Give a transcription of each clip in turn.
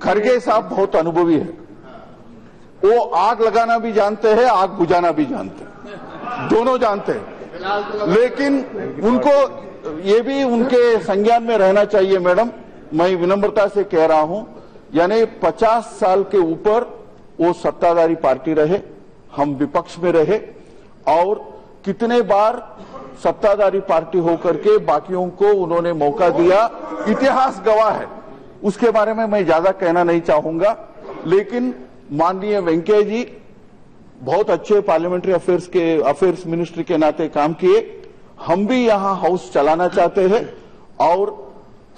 खड़गे साहब बहुत अनुभवी है। वो आग लगाना भी जानते हैं, आग बुझाना भी जानते हैं, दोनों जानते हैं। लेकिन उनको ये भी उनके संज्ञान में रहना चाहिए मैडम, मैं विनम्रता से कह रहा हूं, यानी 50 साल के ऊपर वो सत्ताधारी पार्टी रहे, हम विपक्ष में रहे, और कितने बार सत्ताधारी पार्टी होकर के बाकियों को उन्होंने मौका दिया, इतिहास गवाह है। उसके बारे में मैं ज्यादा कहना नहीं चाहूंगा। लेकिन माननीय वेंकैया जी बहुत अच्छे पार्लियामेंट्री अफेयर्स मिनिस्ट्री के नाते काम किए। हम भी यहां हाउस चलाना चाहते हैं और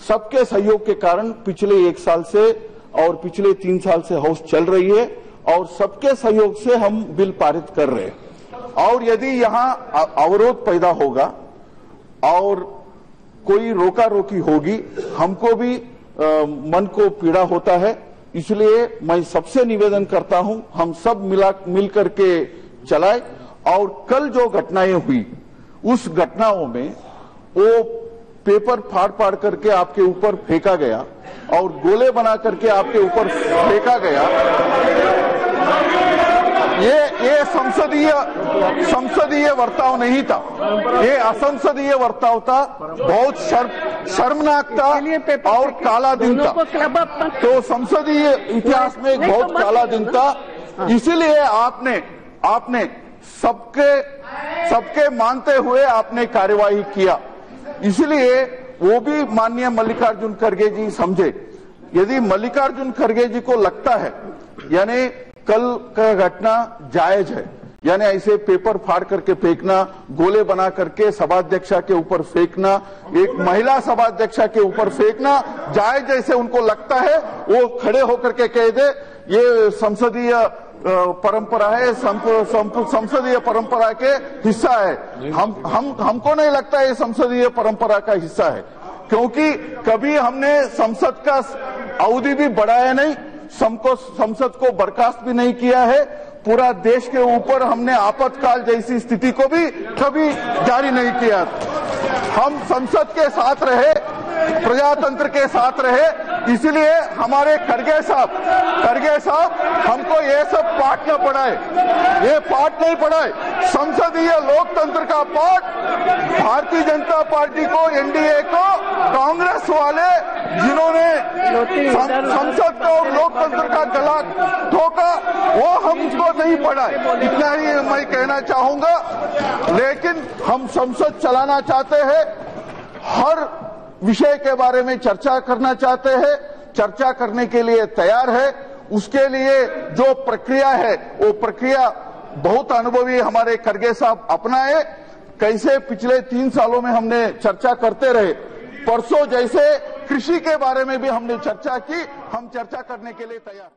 सबके सहयोग के कारण पिछले 1 साल से और पिछले 3 साल से हाउस चल रही है और सबके सहयोग से हम बिल पारित कर रहे हैं। और यदि यहां अवरोध पैदा होगा और कोई रोका रोकी होगी, हमको भी मन को पीड़ा होता है। इसलिए मैं सबसे निवेदन करता हूं, हम सब मिल करके चलाए। और कल जो घटनाएं हुई, उस घटनाओं में वो पेपर फाड़ करके आपके ऊपर फेंका गया और गोले बना करके आपके ऊपर फेंका गया, ये संसदीय वर्ताव नहीं था, ये असंसदीय वर्ताव था, बहुत शर्मनाक था और काला दिन था। तो संसदीय इतिहास में एक बहुत काला दिन था। इसीलिए आपने सबके मानते हुए आपने कार्यवाही किया। इसलिए वो भी माननीय मल्लिकार्जुन खड़गे जी समझे। यदि मल्लिकार्जुन खड़गे जी को लगता है यानी कल का घटना जायज है, यानी ऐसे पेपर फाड़ करके फेंकना, गोले बना करके सभाध्यक्षा के ऊपर फेंकना, एक महिला सभाध्यक्षा के ऊपर फेंकना जायज जैसे उनको लगता है, वो खड़े होकर के कह दे ये संसदीय परंपरा है, संसदीय परंपरा के हिस्सा है। हमको नहीं लगता ये संसदीय परंपरा का हिस्सा है, क्योंकि कभी हमने संसद का अवधि भी बढ़ाया नहीं, संसद को बर्खास्त भी नहीं किया है। पूरा देश के ऊपर हमने आपातकाल जैसी स्थिति को भी कभी जारी नहीं किया। हम संसद के साथ रहे, प्रजातंत्र के साथ रहे। इसलिए हमारे खड़गे साहब हमको ये सब पाठ न पढ़ाए, ये पाठ नहीं पढ़ाए। संसदीय लोकतंत्र का पाठ भारतीय जनता पार्टी को, एनडीए को, कांग्रेस वाले जिन्होंने संसद को लोकतंत्र का गला ठोका, वो हमको नहीं पढ़ाए। इतना ही मैं कहना चाहूंगा। लेकिन हम संसद चलाना चाहते हैं, हर विषय के बारे में चर्चा करना चाहते हैं, चर्चा करने के लिए तैयार है। उसके लिए जो प्रक्रिया है वो प्रक्रिया बहुत अनुभवी हमारे खड़गे साहब अपनाए। कैसे पिछले 3 सालों में हमने चर्चा करते रहे, परसों जैसे कृषि के बारे में भी हमने चर्चा की, हम चर्चा करने के लिए तैयार।